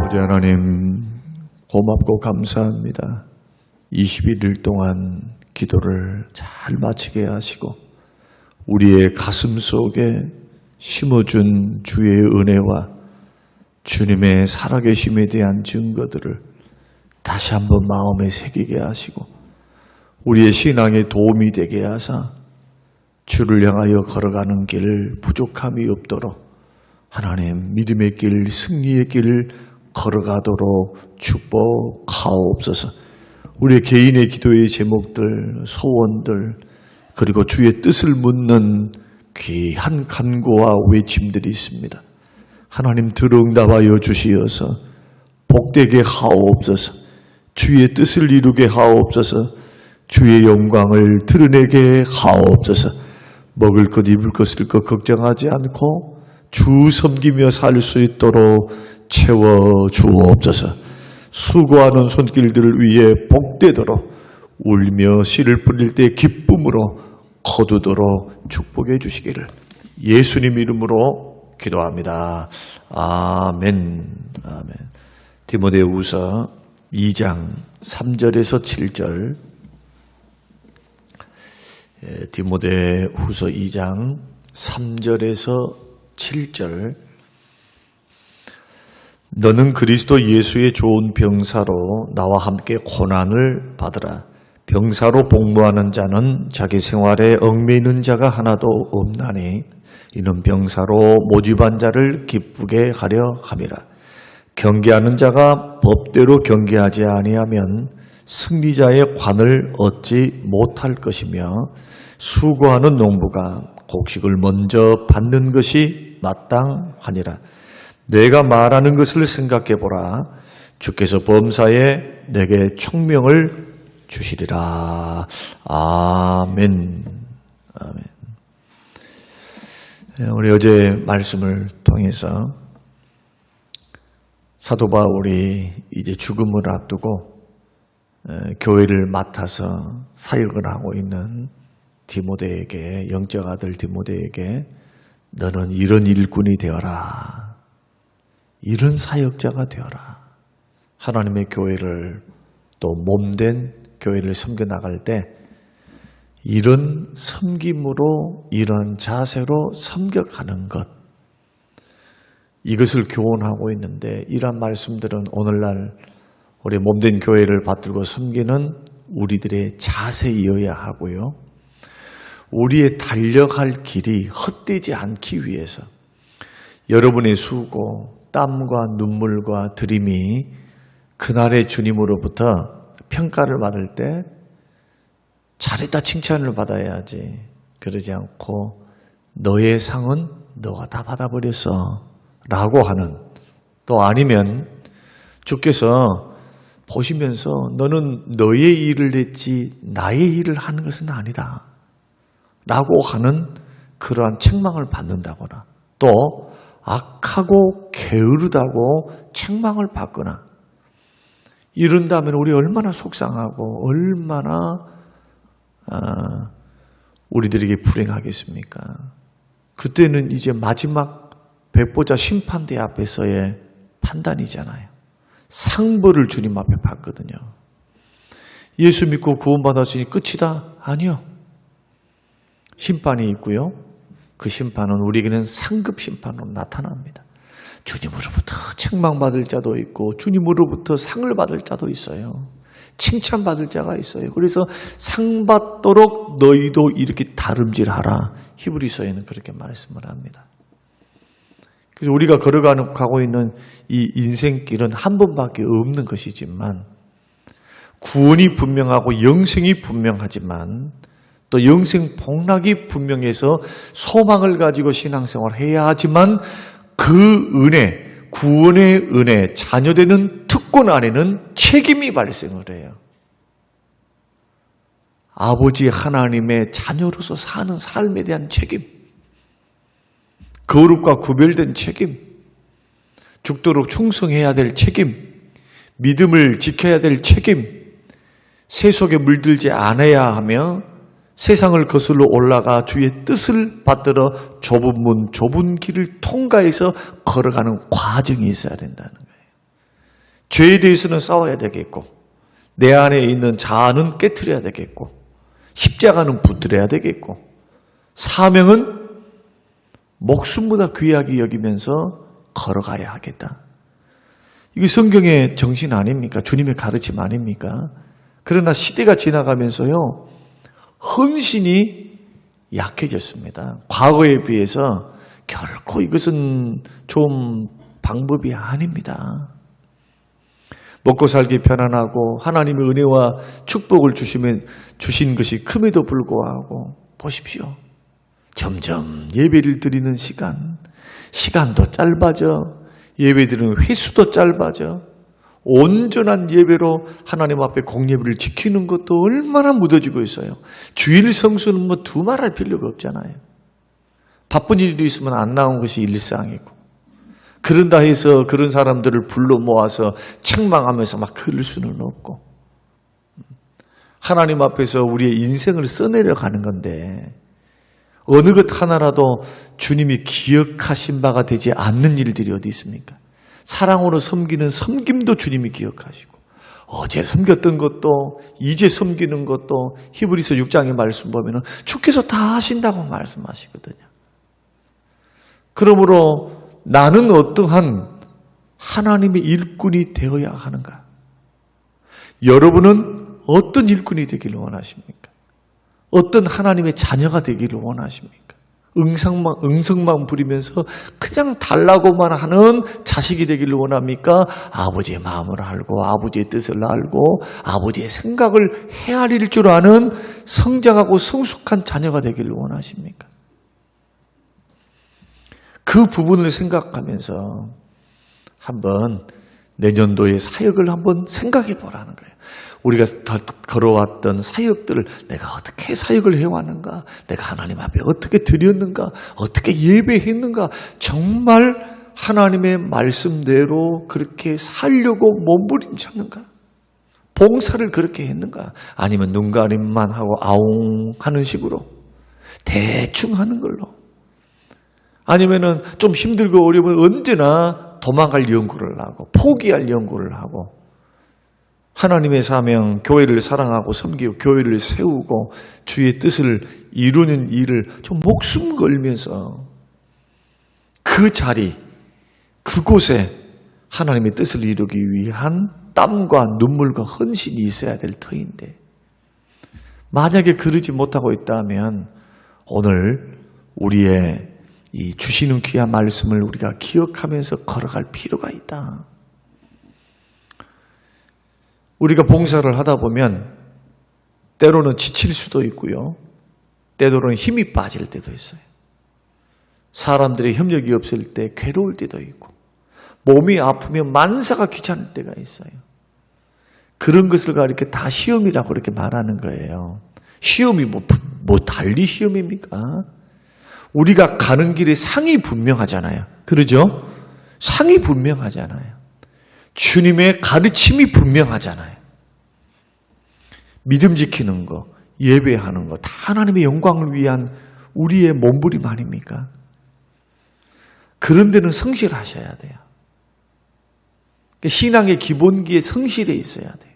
아버지 하나님, 고맙고 감사합니다. 21일 동안 기도를 잘 마치게 하시고 우리의 가슴 속에 심어준 주의 은혜와 주님의 살아계심에 대한 증거들을 다시 한번 마음에 새기게 하시고 우리의 신앙에 도움이 되게 하사 주를 향하여 걸어가는 길 부족함이 없도록 하나님 믿음의 길, 승리의 길을 걸어가도록 축복하옵소서. 우리의 개인의 기도의 제목들, 소원들, 그리고 주의 뜻을 묻는 귀한 간구와 외침들이 있습니다. 하나님 들응답하여 주시어서 복되게 하옵소서. 주의 뜻을 이루게 하옵소서. 주의 영광을 드러내게 하옵소서. 먹을 것 입을 것 쓸 것 걱정하지 않고 주 섬기며 살 수 있도록 채워 주옵소서. 수고하는 손길들을 위해 복되도록 울며 씨를 뿌릴 때 기쁨으로 거두도록 축복해 주시기를 예수님 이름으로 기도합니다. 아멘. 아멘. 디모데후서 2장 3절에서 7절. 디모데후서 2장 3절에서 7절. 너는 그리스도 예수의 좋은 병사로 나와 함께 고난을 받으라. 병사로 복무하는 자는 자기 생활에 얽매이는 자가 하나도 없나니 이는 병사로 모집한 자를 기쁘게 하려 함이라. 경계하는 자가 법대로 경계하지 아니하면 승리자의 관을 얻지 못할 것이며 수고하는 농부가 곡식을 먼저 받는 것이 마땅하니라. 내가 말하는 것을 생각해보라. 주께서 범사에 내게 총명을 주시리라. 아멘. 아멘. 우리 어제 말씀을 통해서 사도 바울이 이제 죽음을 앞두고 교회를 맡아서 사역을 하고 있는 디모데에게, 영적 아들 디모데에게 너는 이런 일꾼이 되어라. 이런 사역자가 되어라. 하나님의 교회를 또 몸된 교회를 섬겨나갈 때 이런 섬김으로 이런 자세로 섬겨가는 것, 이것을 교훈하고 있는데 이러한 말씀들은 오늘날 우리 몸된 교회를 받들고 섬기는 우리들의 자세이어야 하고요. 우리의 달려갈 길이 헛되지 않기 위해서 여러분의 수고, 땀과 눈물과 들임이 그날의 주님으로부터 평가를 받을 때 잘했다 칭찬을 받아야지. 그러지 않고 너의 상은 너가 다 받아버렸어 라고 하는, 또 아니면 주께서 보시면서 너는 너의 일을 했지 나의 일을 하는 것은 아니다 라고 하는 그러한 책망을 받는다거나, 또 악하고 게으르다고 책망을 받거나 이런다면 우리 얼마나 속상하고 얼마나 우리들에게 불행하겠습니까? 그때는 이제 마지막 백보자 심판대 앞에서의 판단이잖아요. 상벌을 주님 앞에 받거든요. 예수 믿고 구원받았으니 끝이다? 아니요. 심판이 있고요. 그 심판은 우리에게는 상급 심판으로 나타납니다. 주님으로부터 책망받을 자도 있고 주님으로부터 상을 받을 자도 있어요. 칭찬받을 자가 있어요. 그래서 상 받도록 너희도 이렇게 다름질하라. 히브리서에는 그렇게 말씀을 합니다. 그래서 우리가 걸어가고 있는 이 인생길은 한 번밖에 없는 것이지만 구원이 분명하고 영생이 분명하지만 또 영생 복락이 분명해서 소망을 가지고 신앙생활을 해야 하지만 그 은혜, 구원의 은혜, 자녀되는 특권 안에는 책임이 발생을 해요. 아버지 하나님의 자녀로서 사는 삶에 대한 책임, 거룩과 구별된 책임, 죽도록 충성해야 될 책임, 믿음을 지켜야 될 책임, 세속에 물들지 않아야 하며 세상을 거슬러 올라가 주의 뜻을 받들어 좁은 문, 좁은 길을 통과해서 걸어가는 과정이 있어야 된다는 거예요. 죄에 대해서는 싸워야 되겠고, 내 안에 있는 자아는 깨트려야 되겠고, 십자가는 붙들어야 되겠고, 사명은 목숨보다 귀하게 여기면서 걸어가야 하겠다. 이게 성경의 정신 아닙니까? 주님의 가르침 아닙니까? 그러나 시대가 지나가면서요, 헌신이 약해졌습니다. 과거에 비해서 결코 이것은 좋은 방법이 아닙니다. 먹고 살기 편안하고 하나님의 은혜와 축복을 주신 것이 큼에도 불구하고 보십시오. 점점 예배를 드리는 시간도 짧아져, 예배드리는 횟수도 짧아져, 온전한 예배로 하나님 앞에 공예배를 지키는 것도 얼마나 무뎌지고 있어요. 주일 성수는 뭐 두말할 필요가 없잖아요. 바쁜 일이 있으면 안 나온 것이 일상이고, 그런다 해서 그런 사람들을 불러 모아서 책망하면서 막 그럴 수는 없고, 하나님 앞에서 우리의 인생을 써내려가는 건데 어느 것 하나라도 주님이 기억하신 바가 되지 않는 일들이 어디 있습니까? 사랑으로 섬기는 섬김도 주님이 기억하시고, 어제 섬겼던 것도 이제 섬기는 것도 히브리서 6장의 말씀 보면은 주께서 다 하신다고 말씀하시거든요. 그러므로 나는 어떠한 하나님의 일꾼이 되어야 하는가? 여러분은 어떤 일꾼이 되기를 원하십니까? 어떤 하나님의 자녀가 되기를 원하십니까? 응성만 부리면서 그냥 달라고만 하는 자식이 되기를 원합니까? 아버지의 마음을 알고 아버지의 뜻을 알고 아버지의 생각을 헤아릴 줄 아는 성장하고 성숙한 자녀가 되기를 원하십니까? 그 부분을 생각하면서 한번 내년도의 사역을 한번 생각해 보라는 거예요. 우리가 걸어왔던 사역들을 내가 어떻게 사역을 해왔는가, 내가 하나님 앞에 어떻게 드렸는가, 어떻게 예배했는가, 정말 하나님의 말씀대로 그렇게 살려고 몸부림쳤는가, 봉사를 그렇게 했는가, 아니면 눈가림만 하고 아웅 하는 식으로 대충 하는 걸로, 아니면은 좀 힘들고 어려우면 언제나 도망갈 연구를 하고 포기할 연구를 하고, 하나님의 사명, 교회를 사랑하고 섬기고 교회를 세우고 주의 뜻을 이루는 일을 좀 목숨 걸면서 그 자리, 그곳에 하나님의 뜻을 이루기 위한 땀과 눈물과 헌신이 있어야 될 터인데, 만약에 그러지 못하고 있다면 오늘 우리의 이 주시는 귀한 말씀을 우리가 기억하면서 걸어갈 필요가 있다. 우리가 봉사를 하다 보면 때로는 지칠 수도 있고요, 때로는 힘이 빠질 때도 있어요. 사람들의 협력이 없을 때 괴로울 때도 있고, 몸이 아프면 만사가 귀찮을 때가 있어요. 그런 것을 이렇게 다 시험이라고 이렇게 말하는 거예요. 시험이 뭐 달리 시험입니까? 우리가 가는 길에 상이 분명하잖아요. 그러죠? 상이 분명하잖아요. 주님의 가르침이 분명하잖아요. 믿음 지키는 거, 예배하는 거, 다 하나님의 영광을 위한 우리의 몸부림 아닙니까? 그런 데는 성실하셔야 돼요. 신앙의 기본기에 성실해 있어야 돼요.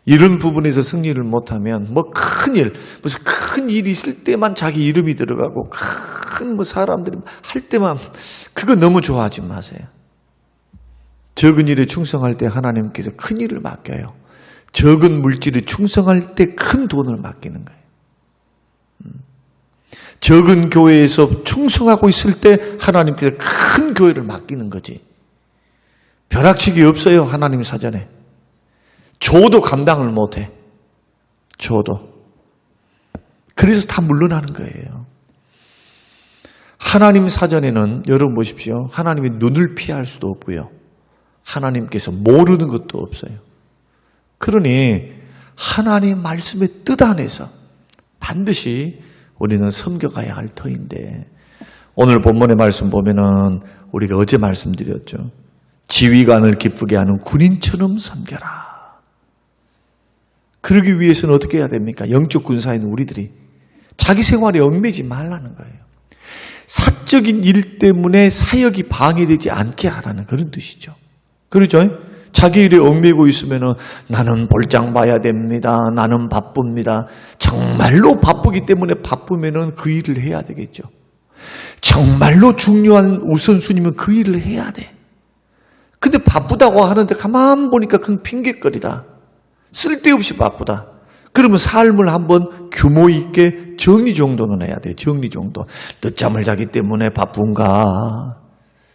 이런 부분에서 승리를 못하면 무슨 큰 일이 있을 때만 자기 이름이 들어가고 큰 사람들이 할 때만, 그거 너무 좋아하지 마세요. 적은 일에 충성할 때 하나님께서 큰 일을 맡겨요. 적은 물질에 충성할 때 큰 돈을 맡기는 거예요. 적은 교회에서 충성하고 있을 때 하나님께서 큰 교회를 맡기는 거지. 벼락치기 없어요, 하나님 사전에. 줘도 감당을 못해. 줘도. 그래서 다 물러나는 거예요. 하나님 사전에는 여러분 보십시오. 하나님의 눈을 피할 수도 없고요, 하나님께서 모르는 것도 없어요. 그러니 하나님 말씀의 뜻 안에서 반드시 우리는 섬겨가야 할 터인데, 오늘 본문의 말씀 보면은 우리가 어제 말씀드렸죠. 지휘관을 기쁘게 하는 군인처럼 섬겨라. 그러기 위해서는 어떻게 해야 됩니까? 영적 군사인 우리들이 자기 생활에 얽매지 말라는 거예요. 사적인 일 때문에 사역이 방해되지 않게 하라는 그런 뜻이죠. 그렇죠? 자기 일에 얽매이고 있으면 나는 볼장 봐야 됩니다. 나는 바쁩니다. 정말로 바쁘기 때문에 바쁘면 그 일을 해야 되겠죠. 정말로 중요한 우선순위면 그 일을 해야 돼. 근데 바쁘다고 하는데 가만 보니까 그건 핑계거리다. 쓸데없이 바쁘다. 그러면 삶을 한번 규모 있게 정리 정도는 해야 돼. 정리 정도. 늦잠을 자기 때문에 바쁜가?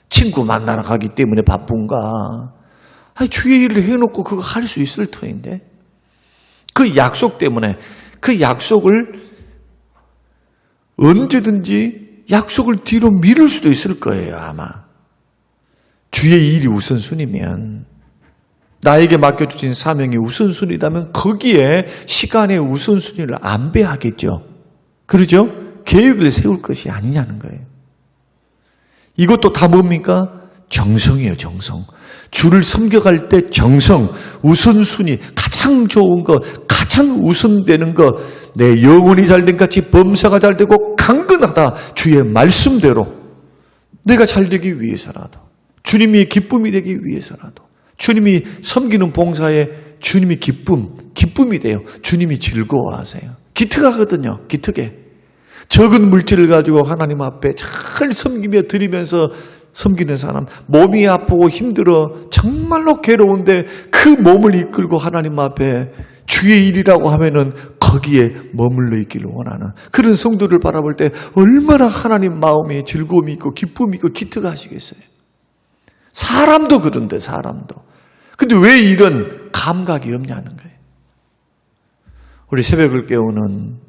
친구 만나러 가기 때문에 바쁜가? 아니, 주의 일을 해놓고 그거 할 수 있을 터인데. 그 약속 때문에 그 약속을 언제든지 약속을 뒤로 미룰 수도 있을 거예요, 아마. 주의 일이 우선순위면, 나에게 맡겨주신 사명이 우선순위라면 거기에 시간의 우선순위를 안배하겠죠. 그러죠? 계획을 세울 것이 아니냐는 거예요. 이것도 다 뭡니까? 정성이에요, 정성. 주를 섬겨갈 때 정성, 우선순위, 가장 좋은 거, 가장 우선되는 거, 내 영혼이 잘된 같이 범사가 잘되고 강건하다. 주의 말씀대로 내가 잘되기 위해서라도, 주님이 기쁨이 되기 위해서라도, 주님이 섬기는 봉사에 주님이 기쁨이 돼요. 주님이 즐거워하세요. 기특하거든요. 기특해. 적은 물질을 가지고 하나님 앞에 잘 섬기며 드리면서 섬기는 사람, 몸이 아프고 힘들어 정말로 괴로운데 그 몸을 이끌고 하나님 앞에 주의 일이라고 하면은 거기에 머물러 있기를 원하는 그런 성도를 바라볼 때 얼마나 하나님 마음에 즐거움이 있고 기쁨이 있고 기특하시겠어요. 사람도 그런데, 사람도. 근데 왜 이런 감각이 없냐는 거예요. 우리 새벽을 깨우는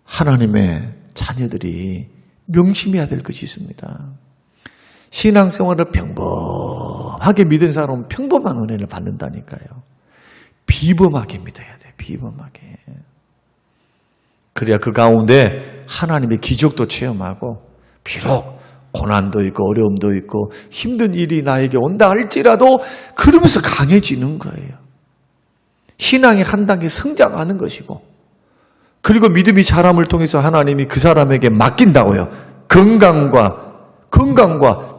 하나님의 자녀들이 명심해야 될 것이 있습니다. 신앙생활을 평범하게 믿은 사람은 평범한 은혜를 받는다니까요. 비범하게 믿어야 돼, 비범하게. 그래야 그 가운데 하나님의 기적도 체험하고, 비록 고난도 있고 어려움도 있고 힘든 일이 나에게 온다 할지라도 그러면서 강해지는 거예요. 신앙이 한 단계 성장하는 것이고, 그리고 믿음이 자람을 통해서 하나님이 그 사람에게 맡긴다고요. 건강과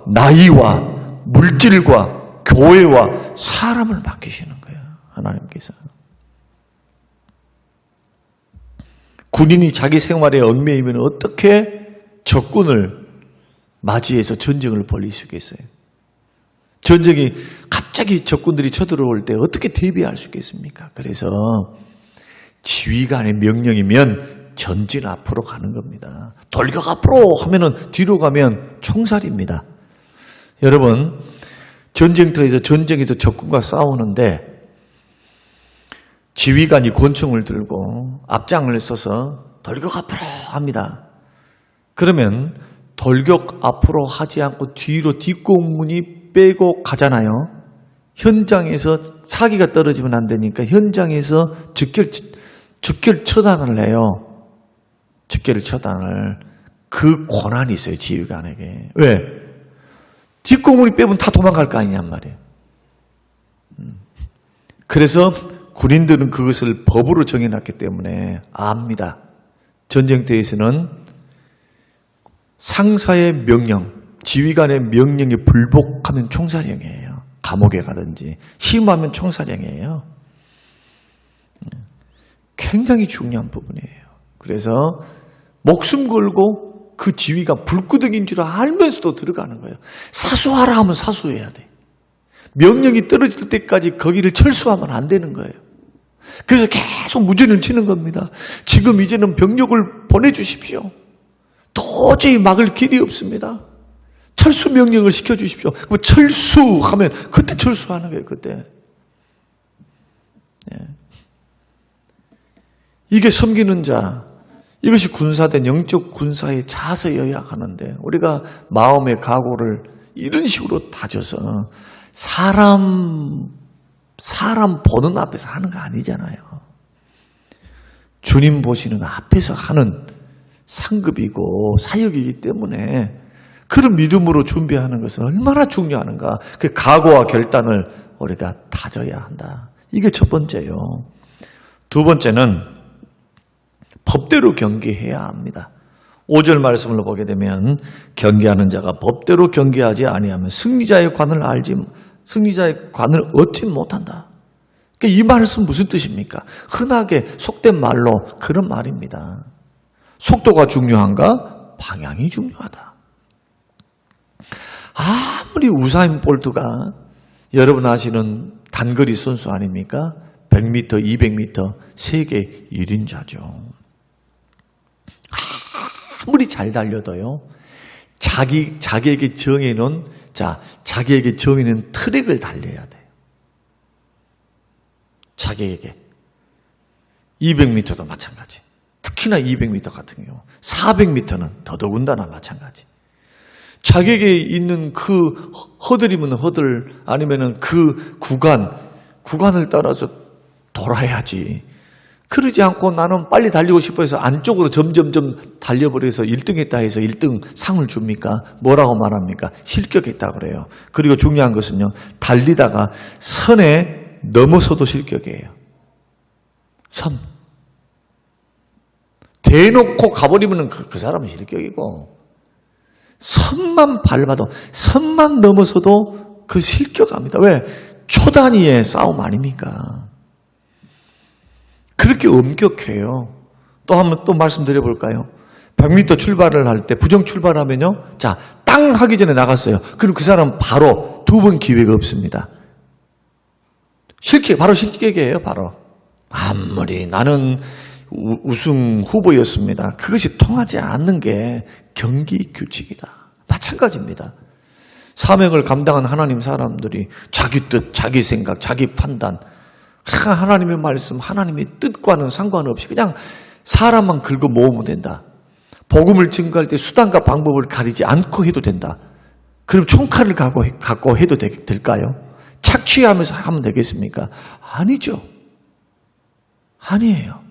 나이와 물질과 교회와 사람을 맡기시는 거예요. 하나님께서. 군인이 자기 생활에 얽매이면 어떻게 적군을 맞이해서 전쟁을 벌일 수 있겠어요? 전쟁이 갑자기 적군들이 쳐들어올 때 어떻게 대비할 수 있겠습니까? 그래서 지휘관의 명령이면 전진 앞으로 가는 겁니다. 돌격 앞으로 하면은 뒤로 가면 총살입니다. 여러분, 전쟁터에서 전쟁에서 적군과 싸우는데 지휘관이 권총을 들고 앞장을 서서 돌격 앞으로 합니다. 그러면 돌격 앞으로 하지 않고 뒤로 뒷공문이 빼고 가잖아요. 현장에서 사기가 떨어지면 안 되니까 현장에서 즉결 처단을 해요. 즉결 처단을. 그 권한이 있어요, 지휘관에게. 왜? 뒷공문이 빼면 다 도망갈 거 아니냔 말이에요. 그래서 군인들은 그것을 법으로 정해놨기 때문에 압니다. 전쟁터에서는 상사의 명령, 지휘관의 명령에 불복하면 총살형이에요. 감옥에 가든지. 심하면 총살형이에요. 굉장히 중요한 부분이에요. 그래서 목숨 걸고 그 지휘가 불구덩인 줄 알면서도 들어가는 거예요. 사수하라 하면 사수해야 돼. 명령이 떨어질 때까지 거기를 철수하면 안 되는 거예요. 그래서 계속 무전을 치는 겁니다. 지금 이제는 병력을 보내주십시오. 도저히 막을 길이 없습니다. 철수 명령을 시켜주십시오. 철수하면 그때 철수하는 거예요. 그때. 예. 이게 섬기는 자, 이것이 군사된 영적 군사의 자세여야 하는데 우리가 마음의 각오를 이런 식으로 다져서 사람 보는 앞에서 하는 거 아니잖아요. 주님 보시는 앞에서 하는 상급이고 사역이기 때문에 그런 믿음으로 준비하는 것은 얼마나 중요한가. 그 각오와 결단을 우리가 다져야 한다. 이게 첫 번째요. 두 번째는 법대로 경계해야 합니다. 5절 말씀을 보게 되면 경계하는 자가 법대로 경계하지 아니하면 승리자의 관을 얻지 못한다. 그러니까 이 말씀 무슨 뜻입니까? 흔하게 속된 말로 그런 말입니다. 속도가 중요한가? 방향이 중요하다. 아무리 우사인 볼트가 여러분 아시는 단거리 선수 아닙니까? 100m, 200m 세계 1인자죠. 아무리 잘 달려도요, 자기에게 정해놓은 트랙을 달려야 돼요. 자기에게. 200m도 마찬가지. 특히나 200m 같은 경우. 400m는 더더군다나 마찬가지. 자기에게 있는 그 허들이면 허들, 아니면은 그 구간을 따라서 돌아야지. 그러지 않고 나는 빨리 달리고 싶어 해서 안쪽으로 점점점 달려버려서 1등 했다 해서 1등 상을 줍니까? 뭐라고 말합니까? 실격했다 그래요. 그리고 중요한 것은요, 달리다가 선에 넘어서도 실격이에요. 선. 대놓고 가버리면 그 사람은 실격이고, 선만 밟아도, 선만 넘어서도 그 실격합니다. 왜? 초단위의 싸움 아닙니까? 그렇게 엄격해요. 또 말씀드려 볼까요? 100m 출발을 할 때 부정 출발하면요, 자, 땅 하기 전에 나갔어요. 그리고 그 사람 바로 2번 기회가 없습니다. 바로 실격이에요, 바로. 아무리 나는 우승 후보였습니다. 그것이 통하지 않는 게 경기 규칙이다. 마찬가지입니다. 사명을 감당한 하나님 사람들이 자기 뜻, 자기 생각, 자기 판단, 하나님의 말씀, 하나님의 뜻과는 상관없이 그냥 사람만 긁어 모으면 된다. 복음을 증거할 때 수단과 방법을 가리지 않고 해도 된다. 그럼 총칼을 갖고 해도 될까요? 착취하면서 하면 되겠습니까? 아니죠. 아니에요.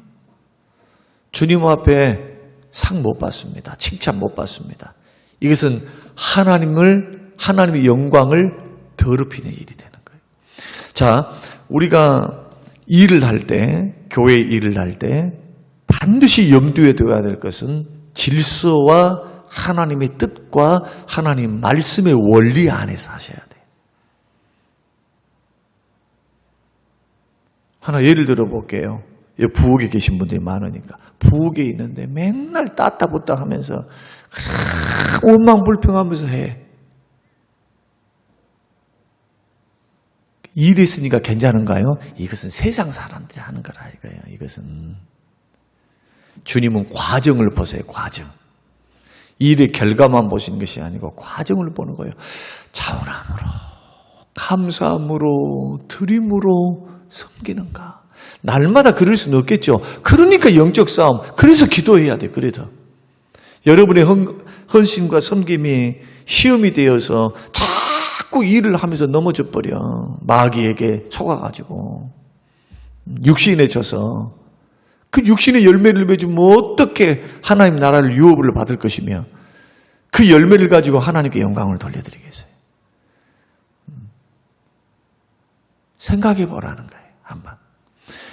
주님 앞에 상 못 받습니다. 칭찬 못 받습니다. 이것은 하나님의 영광을 더럽히는 일이 되는 거예요. 자, 우리가 일을 할 때, 교회 일을 할 때 반드시 염두에 둬야 될 것은 질서와 하나님의 뜻과 하나님 말씀의 원리 안에서 하셔야 돼요. 하나 예를 들어 볼게요. 부엌에 계신 분들이 많으니까. 부엌에 있는데 맨날 따따붙다 하면서 원망불평하면서 해. 일이 있으니까 괜찮은가요? 이것은 세상 사람들이 하는 거라 이거예요. 이것은 주님은 과정을 보세요. 과정. 일의 결과만 보시는 것이 아니고 과정을 보는 거예요. 자원함으로, 감사함으로, 드림으로 섬기는가. 날마다 그럴 수는 없겠죠. 그러니까 영적 싸움. 그래서 기도해야 돼. 그래도 여러분의 헌신과 섬김이 시험이 되어서 자꾸 일을 하면서 넘어져 버려. 마귀에게 속아가지고 육신에 져서 그 육신의 열매를 맺으면 어떻게 하나님 나라를 유업을 받을 것이며 그 열매를 가지고 하나님께 영광을 돌려드리겠어요. 생각해 보라는 거예요. 한번.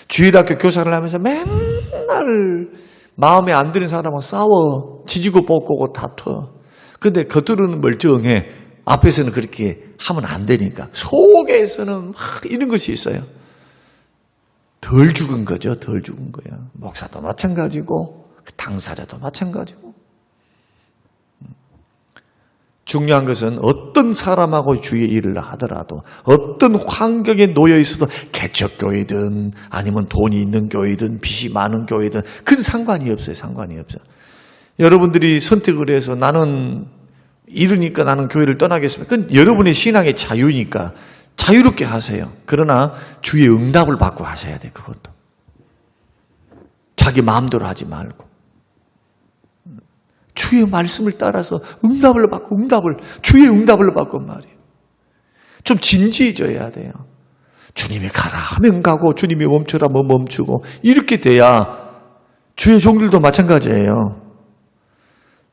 주일학교 교사를 하면서 맨날 마음에 안 드는 사람하고 싸워. 지지고 볶고 다퉈. 근데 겉으로는 멀쩡해. 앞에서는 그렇게 하면 안 되니까. 속에서는 막 이런 것이 있어요. 덜 죽은 거죠. 덜 죽은 거야. 목사도 마찬가지고 당사자도 마찬가지고. 중요한 것은 어떤 사람하고 주의 일을 하더라도 어떤 환경에 놓여 있어도 개척교회든 아니면 돈이 있는 교회든 빚이 많은 교회든 그건 상관이 없어요. 상관이 없어. 여러분들이 선택을 해서 나는 이러니까 나는 교회를 떠나겠습니다. 그건 여러분의 신앙의 자유니까 자유롭게 하세요. 그러나 주의 응답을 받고 하셔야 돼. 그것도. 자기 마음대로 하지 말고. 주의 말씀을 따라서 응답을 받고 주의 응답을 받고 말이에요. 좀 진지해져야 돼요. 주님이 가라 하면 가고 주님이 멈추라 하면 멈추고 이렇게 돼야 주의 종들도 마찬가지예요.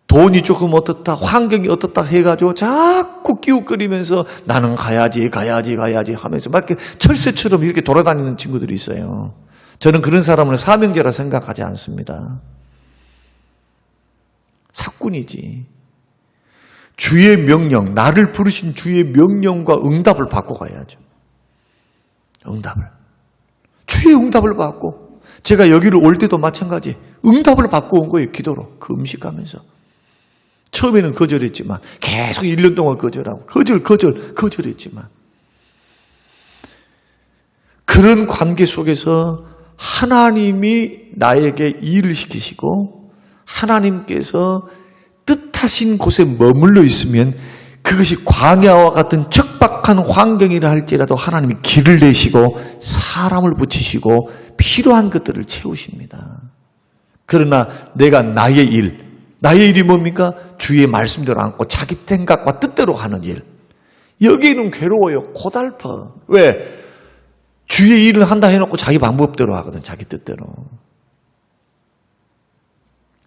돈이 조금 어떻다 환경이 어떻다 해가지고 자꾸 끼웃거리면서 나는 가야지 하면서 막 이렇게 철새처럼 이렇게 돌아다니는 친구들이 있어요. 저는 그런 사람을 사명자라 생각하지 않습니다. 사꾼이지. 주의 명령, 나를 부르신 주의 명령과 응답을 받고 가야죠. 응답을. 주의 응답을 받고, 제가 여기를 올 때도 마찬가지 응답을 받고 온 거예요. 기도로. 그 음식하면서. 처음에는 거절했지만 계속 1년 동안 거절하고 거절했지만 그런 관계 속에서 하나님이 나에게 일을 시키시고 하나님께서 뜻하신 곳에 머물러 있으면 그것이 광야와 같은 척박한 환경이라 할지라도 하나님이 길을 내시고 사람을 붙이시고 필요한 것들을 채우십니다. 그러나 내가 나의 일이 뭡니까? 주의 말씀대로 않고 자기 생각과 뜻대로 하는 일. 여기는 괴로워요. 고달퍼. 왜? 주의 일을 한다 해놓고 자기 방법대로 하거든. 자기 뜻대로.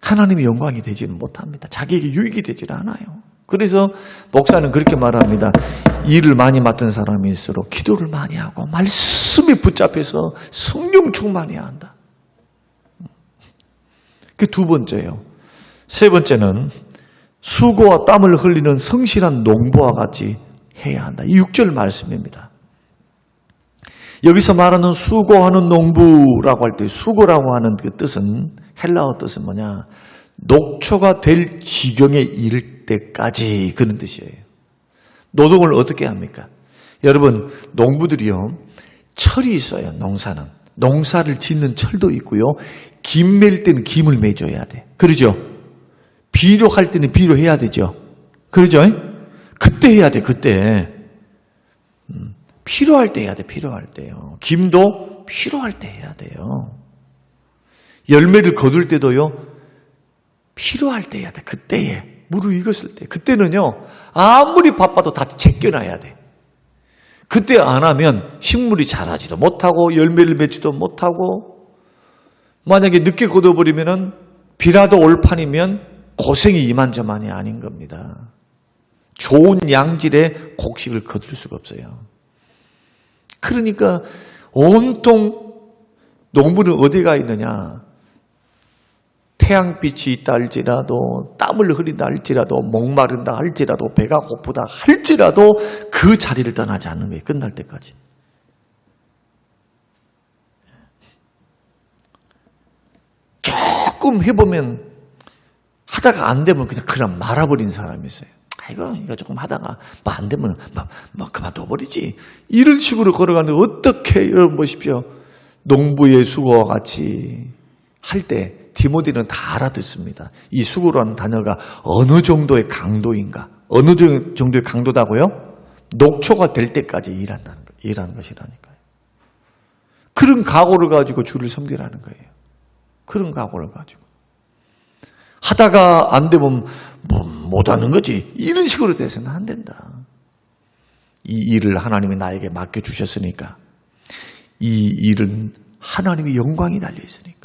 하나님의 영광이 되지는 못합니다. 자기에게 유익이 되질 않아요. 그래서 목사는 그렇게 말합니다. 일을 많이 맡은 사람일수록 기도를 많이 하고 말씀에 붙잡혀서 성령 충만해야 한다. 그게 두 번째예요. 세 번째는 수고와 땀을 흘리는 성실한 농부와 같이 해야 한다. 이 6절 말씀입니다. 여기서 말하는 수고하는 농부라고 할 때 수고라고 하는 그 뜻은 헬라어 뜻은 뭐냐? 녹초가 될 지경에 이를 때까지 그런 뜻이에요. 노동을 어떻게 합니까? 여러분 농부들이요. 철이 있어요. 농사는. 농사를 짓는 철도 있고요. 김 맬 때는 김을 매줘야 돼. 그러죠? 비료할 때는 비료해야 되죠. 그러죠? 그때 해야 돼. 그때. 필요할 때 해야 돼. 필요할 때요. 김도 필요할 때 해야 돼요. 열매를 거둘 때도요. 필요할 때 해야 돼. 그때에. 물을 익었을 때. 그때는요. 아무리 바빠도 다 제껴놔야 돼. 그때 안 하면 식물이 자라지도 못하고 열매를 맺지도 못하고 만약에 늦게 거둬버리면은 비라도 올 판이면 고생이 이만저만이 아닌 겁니다. 좋은 양질의 곡식을 거둘 수가 없어요. 그러니까 온통 농부는 어디가 있느냐? 태양빛이 있다 할지라도 땀을 흘린다 할지라도 목마른다 할지라도 배가 고프다 할지라도 그 자리를 떠나지 않는 거예요. 끝날 때까지. 조금 해보면 하다가 안 되면 그냥 말아버린 사람이 있어요. 이거 조금 하다가 안 되면 그만둬버리지. 이런 식으로 걸어가는데 어떻게 여러분 보십시오. 농부의 수고와 같이 할 때 디모데는 다 알아듣습니다. 이 수고라는 단어가 어느 정도의 강도인가. 어느 정도의 강도다고요? 녹초가 될 때까지 일하는 것이라니까요. 그런 각오를 가지고 주를 섬기라는 거예요. 그런 각오를 가지고. 하다가 안 되면 못하는 거지. 이런 식으로 돼서는 안 된다. 이 일을 하나님이 나에게 맡겨주셨으니까 이 일은 하나님의 영광이 달려있으니까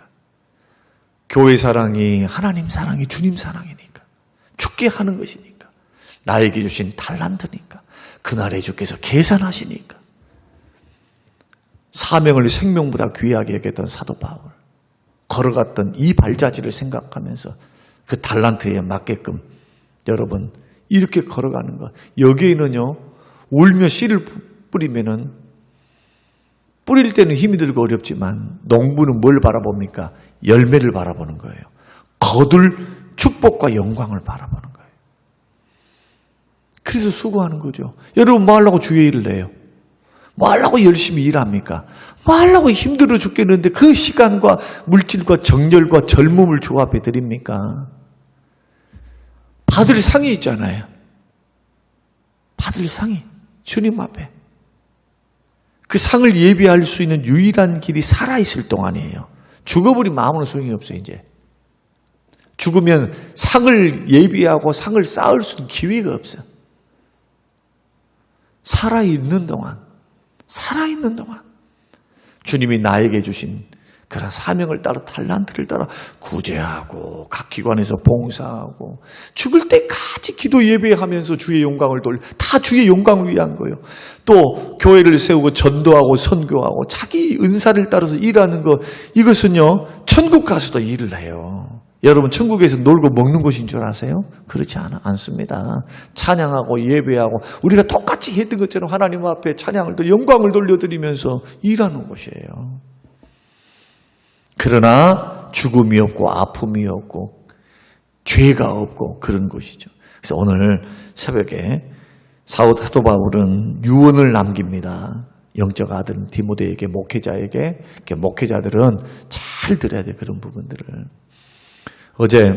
교회 사랑이 하나님 사랑이 주님 사랑이니까 죽게 하는 것이니까 나에게 주신 탈란트니까 그날에 주께서 계산하시니까 사명을 생명보다 귀하게 여겼던 사도 바울 걸어갔던 이 발자취를 생각하면서 그 달란트에 맞게끔 여러분 이렇게 걸어가는 것. 여기에는요 울며 씨를 뿌리면은 뿌릴 때는 힘이 들고 어렵지만 농부는 뭘 바라봅니까? 열매를 바라보는 거예요. 거둘 축복과 영광을 바라보는 거예요. 그래서 수고하는 거죠. 여러분 뭐 하려고 주의 일을 해요? 뭐 하려고 열심히 일합니까? 뭐 하려고 힘들어 죽겠는데 그 시간과 물질과 정열과 젊음을 주 앞에 드립니까? 받을 상이 있잖아요. 받을 상이 주님 앞에. 그 상을 예비할 수 있는 유일한 길이 살아있을 동안이에요. 죽어버리면 아무런 소용이 없어요. 이제 죽으면 상을 예비하고 상을 쌓을 수 있는 기회가 없어요. 살아있는 동안 주님이 나에게 주신 그런 사명을 따라 탈란트를 따라 구제하고 각 기관에서 봉사하고 죽을 때까지 기도 예배하면서 주의 영광을 돌려 다 주의 영광을 위한 거예요. 또 교회를 세우고 전도하고 선교하고 자기 은사를 따라서 일하는 거 이것은요 천국 가서도 일을 해요. 여러분 천국에서 놀고 먹는 곳인 줄 아세요? 그렇지 않습니다. 찬양하고 예배하고 우리가 똑같이 했던 것처럼 하나님 앞에 찬양을 돌려 영광을 돌려드리면서 일하는 곳이에요. 그러나 죽음이 없고 아픔이 없고 죄가 없고 그런 것이죠. 그래서 오늘 새벽에 사도 바울은 유언을 남깁니다. 영적 아들 디모데에게 목회자에게 목회자들은 잘 들어야 돼 그런 부분들을. 어제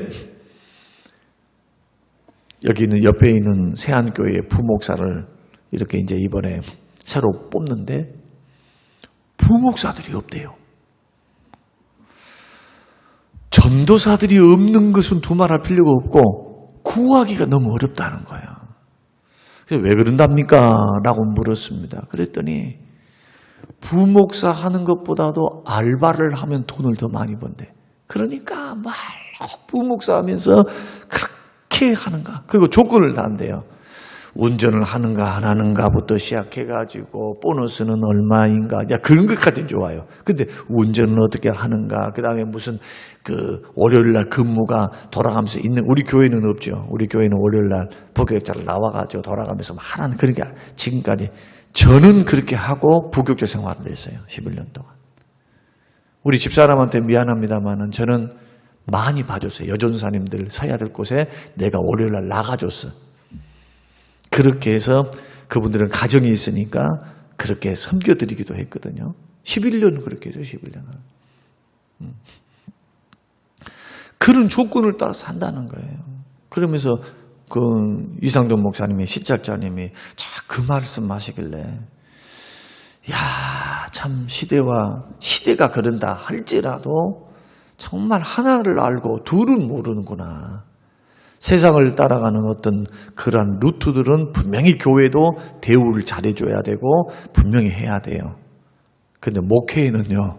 여기는 옆에 있는 세안교회 부목사를 이렇게 이제 이번에 새로 뽑는데 부목사들이 없대요. 전도사들이 없는 것은 두말할 필요가 없고 구하기가 너무 어렵다는 거예요. 그래서 왜 그런답니까? 라고 물었습니다. 그랬더니 부목사 하는 것보다도 알바를 하면 돈을 더 많이 번대. 그러니까 부목사 하면서 그렇게 하는가. 그리고 조건을 단대요. 운전을 하는가 안 하는가부터 시작해가지고 보너스는 얼마인가 그런 것까지는 좋아요. 근데 운전은 어떻게 하는가 그 다음에 무슨 월요일날 근무가 돌아가면서 있는 우리 교회는 없죠. 우리 교회는 월요일날 부교육자를 나와가지고 돌아가면서 하라는 그런 게 지금까지 저는 그렇게 하고 부교육자 생활을 했어요. 11년 동안. 우리 집사람한테 미안합니다만은 저는 많이 봐줬어요. 여전사님들 서야 될 곳에 내가 월요일날 나가줬어. 그렇게 해서 그분들은 가정이 있으니까 그렇게 섬겨드리기도 했거든요. 11년 그렇게 해서 11년을. 그런 조건을 따라 산다는 거예요. 그러면서 그 이상돈 목사님이 시작자님이 그 말씀 하시길래 참 시대가 그런다 할지라도 정말 하나를 알고 둘은 모르는구나. 세상을 따라가는 어떤 그러한 루트들은 분명히 교회도 대우를 잘해줘야 되고 분명히 해야 돼요. 그런데 목회에는요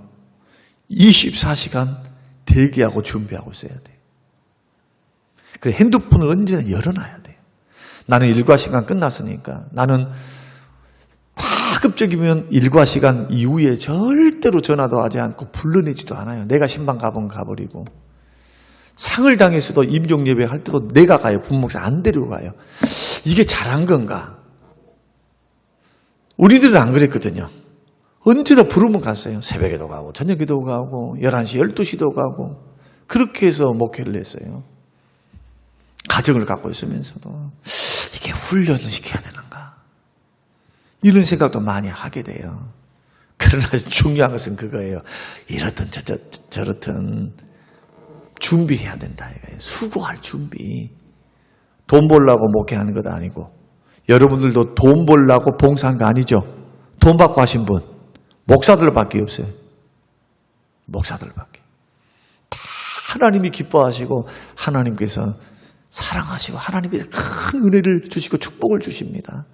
24시간 대기하고 준비하고 있어야 돼요. 그래서 핸드폰을 언제나 열어놔야 돼요. 나는 일과 시간 끝났으니까 나는 가급적이면 일과 시간 이후에 절대로 전화도 하지 않고 불러내지도 않아요. 내가 신방 가본 가버리고 상을 당해서도 임종 예배 할 때도 내가 가요. 부목사 안 데리고 가요. 이게 잘한 건가? 우리들은 안 그랬거든요. 언제나 부르면 갔어요. 새벽에도 가고 저녁에도 가고 11시 12시도 가고 그렇게 해서 목회를 했어요. 가정을 갖고 있으면서도 이게 훈련을 시켜야 되는가? 이런 생각도 많이 하게 돼요. 그러나 중요한 것은 그거예요. 이렇든 저렇든 준비해야 된다. 이거예요. 수고할 준비. 돈 벌려고 목회하는 것도 아니고 여러분들도 돈 벌려고 봉사한 거 아니죠? 돈 받고 하신 분 목사들밖에 없어요. 목사들밖에. 다 하나님이 기뻐하시고 하나님께서 사랑하시고 하나님께서 큰 은혜를 주시고 축복을 주십니다.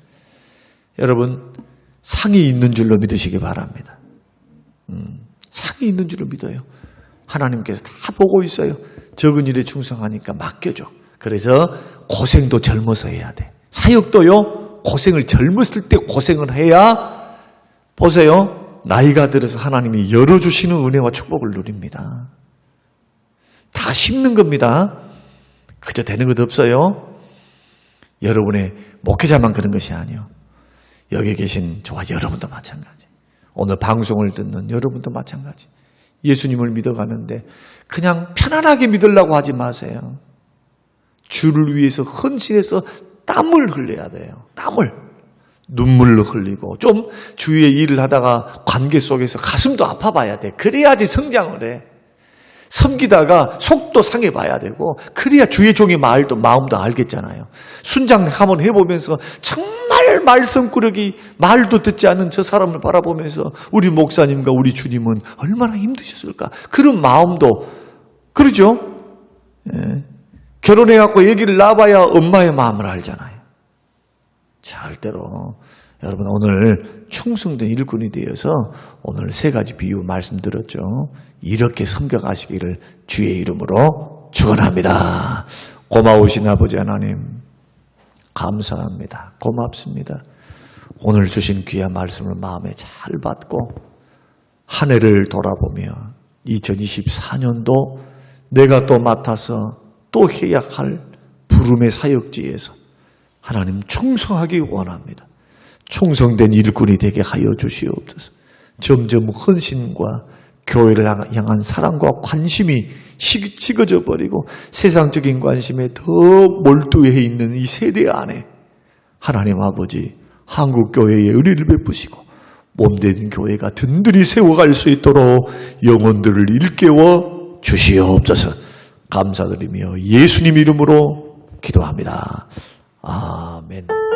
여러분 상이 있는 줄로 믿으시기 바랍니다. 상이 있는 줄로 믿어요. 하나님께서 다 보고 있어요. 적은 일에 충성하니까 맡겨줘. 그래서 고생도 젊어서 해야 돼. 사역도요. 고생을 젊었을 때 고생을 해야 보세요. 나이가 들어서 하나님이 열어주시는 은혜와 축복을 누립니다. 다 심는 겁니다. 그저 되는 것 없어요. 여러분의 목회자만 그런 것이 아니에요. 여기 계신 저와 여러분도 마찬가지. 오늘 방송을 듣는 여러분도 마찬가지. 예수님을 믿어가는데 그냥 편안하게 믿으려고 하지 마세요. 주를 위해서 헌신해서 땀을 흘려야 돼요. 땀을. 눈물을 흘리고 좀 주위의 일을 하다가 관계 속에서 가슴도 아파봐야 돼. 그래야지 성장을 해. 섬기다가 속도 상해봐야 되고 그래야 주의 종의 마음도 알겠잖아요. 순장 한번 해보면서 정말 말썽꾸러기 말도 듣지 않는 저 사람을 바라보면서 우리 목사님과 우리 주님은 얼마나 힘드셨을까. 그런 마음도 그러죠. 예. 결혼해갖고 얘기를 낳아봐야 엄마의 마음을 알잖아요. 절대로 여러분 오늘 충성된 일꾼이 되어서 오늘 3가지 비유 말씀드렸죠. 이렇게 섬겨가시기를 주의 이름으로 축원합니다. 고마우신 아버지 하나님 감사합니다. 고맙습니다. 오늘 주신 귀한 말씀을 마음에 잘 받고 한 해를 돌아보며 2024년도 내가 또 맡아서 또 해야 할 부름의 사역지에서 하나님 충성하기 원합니다. 충성된 일꾼이 되게 하여 주시옵소서. 점점 헌신과 교회를 향한 사랑과 관심이 식어져 버리고 세상적인 관심에 더 몰두해 있는 이 세대 안에 하나님 아버지 한국교회의 의리를 베푸시고 몸된 교회가 든든히 세워갈 수 있도록 영혼들을 일깨워 주시옵소서. 감사드리며 예수님 이름으로 기도합니다. 아멘.